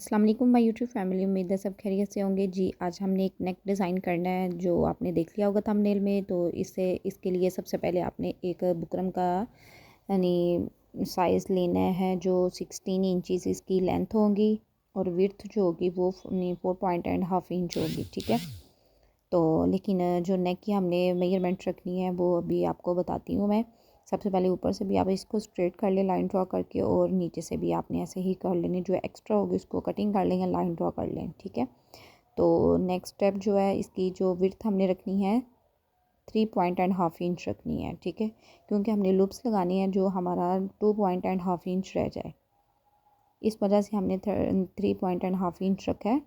अस्सलाम वालेकुम my YouTube family. उम्मीद है सब खैरियत से होंगे जी। आज हमने एक नेक डिज़ाइन करना है जो आपने देख लिया होगा थंबनेल में। तो इसके लिए सबसे पहले आपने एक बुकरम का यानी साइज़ लेना है जो 16 इंचज़ इसकी लेंथ होगी और विड्थ जो होगी वो 4.5 इंच होगी, ठीक है। तो लेकिन जो नेक की हमने मेजरमेंट रखनी है वो अभी आपको बताती हूँ मैं। सबसे पहले ऊपर से भी आप इसको स्ट्रेट कर लें लाइन ड्रॉ करके, और नीचे से भी आपने ऐसे ही कर लेनी, जो एक्स्ट्रा होगी उसको कटिंग कर लेंगे, लाइन ड्रॉ कर लें, ठीक है। तो नेक्स्ट स्टेप जो है, इसकी जो विड्थ हमने रखनी है 3.5 इंच रखनी है, ठीक है, क्योंकि हमने लूप्स लगानी है जो हमारा 2.5 इंच रह जाए, इस वजह से हमने 3.5 इंच रखा है।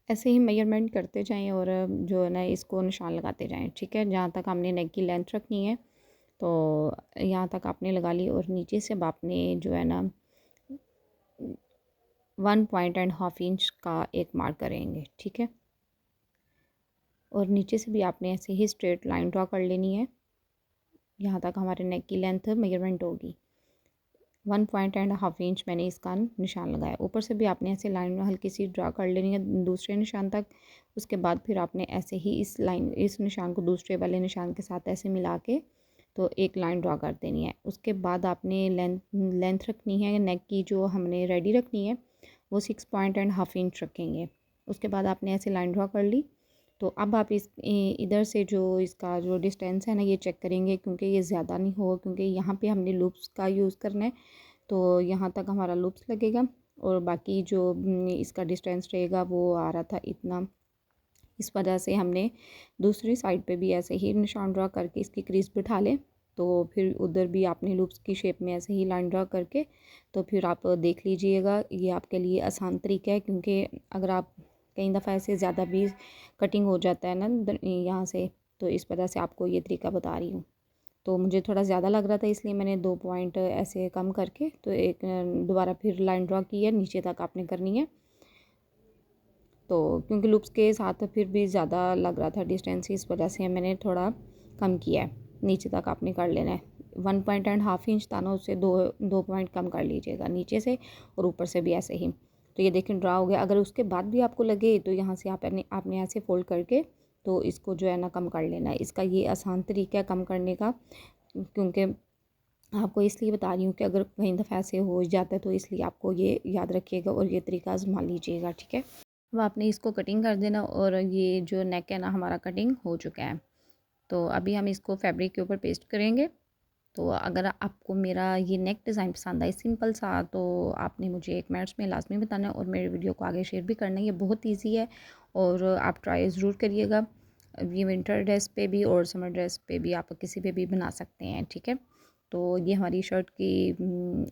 ऐसे ही मेजरमेंट करते जाएं और जो है ना इसको निशान लगाते जाएं, ठीक है। जहाँ तक हमने नेक की लेंथ रखनी है तो यहाँ तक आपने लगा ली, और नीचे से अब आपने जो है ना 1.5 इंच का एक मार्क करेंगे, ठीक है। और नीचे से भी आपने ऐसे ही स्ट्रेट लाइन ड्रॉ कर लेनी है, यहाँ तक हमारे नेक की लेंथ मेजरमेंट होगी। 1.5 इंच मैंने इसका निशान लगाया। ऊपर से भी आपने ऐसे लाइन हल्की सी ड्रा कर लेनी है दूसरे निशान तक। उसके बाद फिर आपने ऐसे ही इस निशान को दूसरे वाले निशान के साथ ऐसे मिला के तो एक लाइन ड्रा कर देनी है। उसके बाद आपने लेंथ रखनी है नेक की, जो हमने रेडी रखनी है वो 6.5 इंच रखेंगे। उसके बाद आपने ऐसे लाइन ड्रा कर ली। तो अब आप इधर से जो इसका जो डिस्टेंस है ना ये चेक करेंगे, क्योंकि ये ज़्यादा नहीं होगा, क्योंकि यहाँ पे हमने लूप्स का यूज़ करना है। तो यहाँ तक हमारा लूप्स लगेगा, और बाकी जो इसका डिस्टेंस रहेगा वो आ रहा था इतना। इस वजह से हमने दूसरी साइड पे भी ऐसे ही निशान ड्रा करके इसकी क्रीज बिठा लें। तो फिर उधर भी आपने लूप्स की शेप में ऐसे ही लाइन ड्रा करके तो फिर आप देख लीजिएगा। ये आपके लिए आसान तरीका है, क्योंकि अगर आप कई दफ़ा ऐसे ज़्यादा भी कटिंग हो जाता है ना यहाँ से, तो इस वजह से आपको ये तरीका बता रही हूँ। तो मुझे थोड़ा ज़्यादा लग रहा था, इसलिए मैंने 2 पॉइंट ऐसे कम करके तो एक दोबारा फिर लाइन ड्रॉ की है, नीचे तक आपने करनी है। तो क्योंकि लूप्स के साथ फिर भी ज़्यादा लग रहा था डिस्टेंस, इस वजह से मैंने थोड़ा कम किया है। नीचे तक आपने कर लेना है। 1.5 इंच था ना, उससे दो पॉइंट कम कर लीजिएगा नीचे से, और ऊपर से भी ऐसे ही। तो ये देखें ड्रा हो गया। अगर उसके बाद भी आपको लगे तो यहाँ से आपने ऐसे फोल्ड करके तो इसको जो है ना कम कर लेना है। इसका ये आसान तरीका है कम करने का, क्योंकि आपको इसलिए बता रही हूँ कि अगर कहीं दफ़ा ऐसे हो जाता है तो इसलिए आपको ये याद रखिएगा और ये तरीका आजमा लीजिएगा, ठीक है। अब आपने इसको कटिंग कर देना, और ये जो नेक है ना हमारा कटिंग हो चुका है। तो अभी हम इसको फैब्रिक के ऊपर पेस्ट करेंगे। तो अगर आपको मेरा ये नेक डिज़ाइन पसंद आई सिंपल सा, तो आपने मुझे एक मिनट्स में लाजमी बताना है और मेरे वीडियो को आगे शेयर भी करना है। ये बहुत ईजी है और आप ट्राई ज़रूर करिएगा। ये विंटर ड्रेस पे भी और समर ड्रेस पे भी आप किसी पे भी बना सकते हैं, ठीक है। तो ये हमारी शर्ट की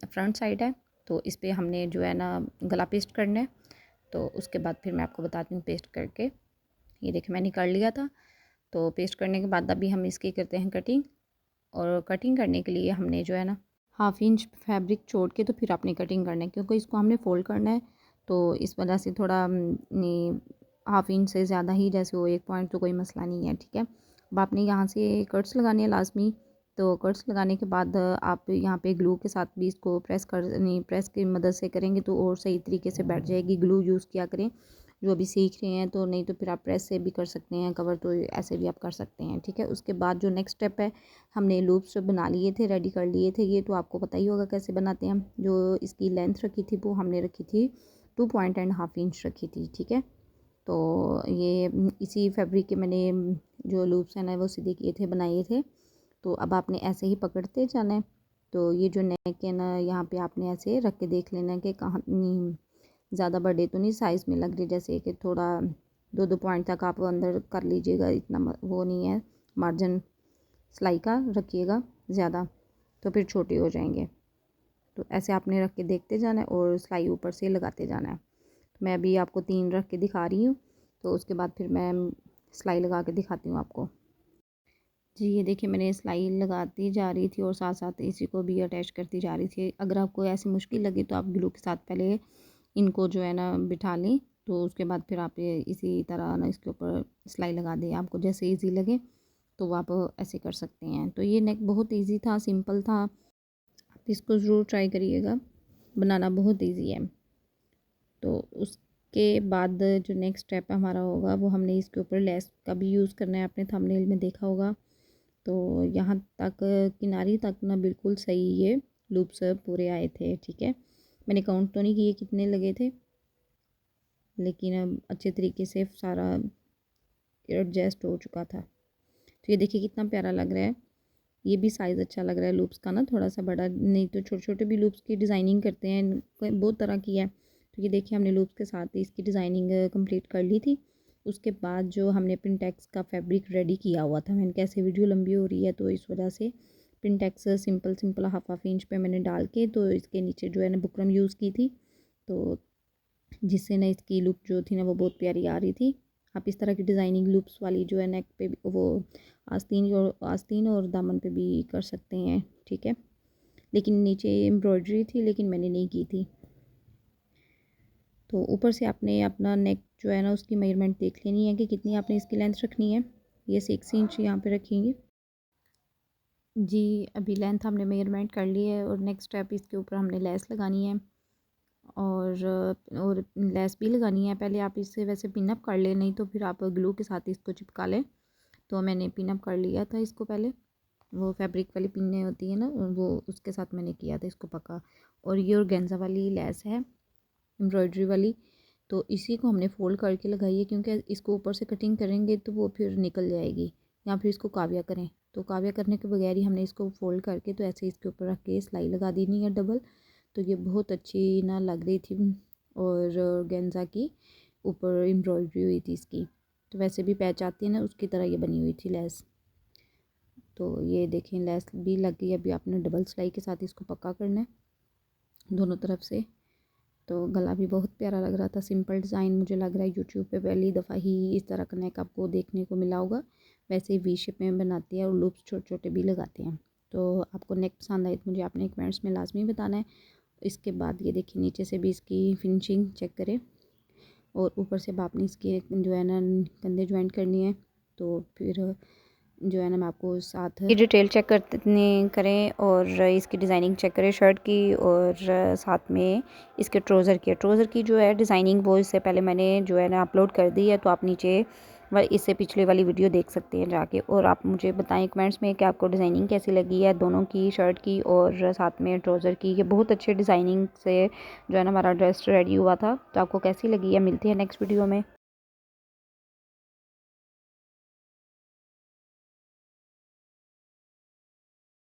फ्रंट साइड है। तो इस पर हमने जो है ना गला पेस्ट करना है। तो उसके बाद फिर मैं आपको बताती हूँ पेस्ट करके। ये देखिए मैंने कर लिया था। तो पेस्ट करने के बाद अभी हम इसकी करते हैं कटिंग। और कटिंग करने के लिए हमने जो है ना 1/2 इंच फैब्रिक छोड़ के तो फिर आपने कटिंग करना है, क्योंकि इसको हमने फोल्ड करना है। तो इस वजह से थोड़ा 1/2 इंच से ज़्यादा ही जैसे वो 1 पॉइंट तो कोई मसला नहीं है, ठीक है। अब आपने यहाँ से कट्स लगाने हैं लाजमी। तो कट्स लगाने के बाद आप यहाँ पे ग्लू के साथ भी इसको प्रेस की मदद से करेंगे तो और सही तरीके से बैठ जाएगी। ग्लू यूज़ किया करें जो अभी सीख रहे हैं, तो नहीं तो फिर आप प्रेस से भी कर सकते हैं कवर, तो ऐसे भी आप कर सकते हैं, ठीक है। उसके बाद जो नेक्स्ट स्टेप है, हमने लूप्स बना लिए थे, रेडी कर लिए थे। ये तो आपको पता ही होगा कैसे बनाते हैं। जो इसकी लेंथ रखी थी वो हमने रखी थी 2.5 इंच रखी थी, ठीक है। तो ये इसी फैब्रिक के मैंने जो लूप्स हैं ना वो सीधे किए थे, बनाए थे। तो अब आपने ऐसे ही पकड़ते जाना है। तो ये जो नेक है ना यहाँ पे आपने ऐसे रख के देख लेना है कि कहाँ ज़्यादा बड़े तो नहीं साइज़ में लग रही, जैसे कि थोड़ा 2-2 पॉइंट तक आप अंदर कर लीजिएगा, इतना वो नहीं है। मार्जिन सिलाई का रखिएगा ज़्यादा तो फिर छोटे हो जाएंगे। तो ऐसे आपने रख के देखते जाना है और सिलाई ऊपर से लगाते जाना है। तो मैं अभी आपको 3 रख के दिखा रही हूँ, तो उसके बाद फिर मैं सिलाई लगा के दिखाती हूँ आपको। जी ये देखिए मैंने सिलाई लगाती जा रही थी और साथ साथ इसी को भी अटैच करती जा रही थी। अगर आपको ऐसी मुश्किल लगे तो आप ग्लू के साथ पहले इनको जो है ना बिठा लें, तो उसके बाद फिर आप ये इसी तरह ना इसके ऊपर सिलाई लगा दें। आपको जैसे इजी लगे तो आप ऐसे कर सकते हैं। तो ये नेक बहुत इजी था, सिंपल था। आप इसको ज़रूर ट्राई करिएगा, बनाना बहुत इजी है। तो उसके बाद जो नेक्स्ट स्टेप हमारा होगा वो हमने इसके ऊपर लेस का भी यूज़ करना है। आपने थंबनेल में देखा होगा। तो यहाँ तक किनारी तक ना बिल्कुल सही ये लूप्स पूरे आए थे, ठीक है। मैंने काउंट तो नहीं किए कितने लगे थे, लेकिन अब अच्छे तरीके से सारा एडजस्ट हो चुका था। तो ये देखिए कितना प्यारा लग रहा है। ये भी साइज़ अच्छा लग रहा है लूप्स का ना, थोड़ा सा बड़ा, नहीं तो छोटे छोटे भी लूप्स की डिज़ाइनिंग करते हैं, बहुत तरह की है। तो ये देखिए हमने लूप्स के साथ ही इसकी डिज़ाइनिंग कंप्लीट कर ली थी। उसके बाद जो हमने पिनटेक्स का फैब्रिक रेडी किया हुआ था, मैंने कैसे वीडियो लंबी हो रही है तो इस वजह से pintucks simple simple half inch पे मैंने डाल के तो इसके नीचे जो है ना बुकरम यूज़ की थी, तो जिससे ना इसकी लुक जो थी ना वो बहुत प्यारी आ रही थी। आप इस तरह की डिज़ाइनिंग लूप्स वाली जो है नेक पे वो आस्तीन और दामन पे भी कर सकते हैं, ठीक है। लेकिन नीचे एम्ब्रॉयडरी थी, लेकिन मैंने नहीं की थी। तो ऊपर से आपने अपना नेक जो है ना उसकी मेजरमेंट देख लेनी है कि कितनी आपने इसकी लेंथ रखनी है। ये 6 इंच यहाँ पे रखेंगे जी। अभी लेंथ हमने मेजरमेंट कर ली है और नेक्स्ट स्टेप इसके ऊपर हमने लेस लगानी है और लेस भी लगानी है। पहले आप इससे वैसे पिनअप कर लें, नहीं तो फिर आप ग्लू के साथ इसको चिपका लें। तो मैंने पिनअप कर लिया था इसको पहले, वो फैब्रिक वाली पिनें होती है ना, वो उसके साथ मैंने किया था इसको पक्का। और ये ऑर्गेन्जा वाली लेस है एम्ब्रॉयडरी वाली, तो इसी को हमने फ़ोल्ड करके लगाई है, क्योंकि इसको ऊपर से कटिंग करेंगे तो वो फिर निकल जाएगी, या फिर इसको काव्या करें। तो काव्या करने के बगैर ही हमने इसको फ़ोल्ड करके तो ऐसे इसके ऊपर रख के सिलाई लगा देनी है डबल। तो ये बहुत अच्छी ना लग रही थी, और ऑर्गेन्जा की ऊपर एम्ब्रॉयडरी हुई थी इसकी, तो वैसे भी पैच आती है ना उसकी तरह ये बनी हुई थी लेस। तो ये देखें लेस भी लग गई। अभी आपने डबल सिलाई के साथ इसको पक्का करना है दोनों तरफ से। तो गला भी बहुत प्यारा लग रहा था, सिंपल डिज़ाइन। मुझे लग रहा है यूट्यूब पे पहली दफ़ा ही इस तरह का नेक आपको देखने को मिला होगा। वैसे ही वी शेप में बनाते हैं और लूप्स छोटे छोटे भी लगाते हैं। तो आपको नेक पसंद आई तो मुझे आपने कमेंट्स में लाजमी बताना है। इसके बाद ये देखिए नीचे से भी इसकी फिनिशिंग चेक करें, और ऊपर से अब आपने इसकी जो है ना कंधे ज्वाइंट करनी है। तो फिर जो है ना मैं आपको साथ की डिटेल चेक करने करें और इसकी डिज़ाइनिंग चेक करें शर्ट की, और साथ में इसके ट्रोज़र की जो है डिज़ाइनिंग वो इससे पहले मैंने जो है ना अपलोड कर दी है। तो आप नीचे इससे पिछले वाली वीडियो देख सकते हैं जाके, और आप मुझे बताएं कमेंट्स में कि आपको डिज़ाइनिंग कैसी लगी है दोनों की, शर्ट की और साथ में ट्रोज़र की। ये बहुत अच्छे डिज़ाइनिंग से जो है ना हमारा ड्रेस रेडी हुआ था। तो आपको कैसी लगी है, मिलती है नेक्स्ट वीडियो में।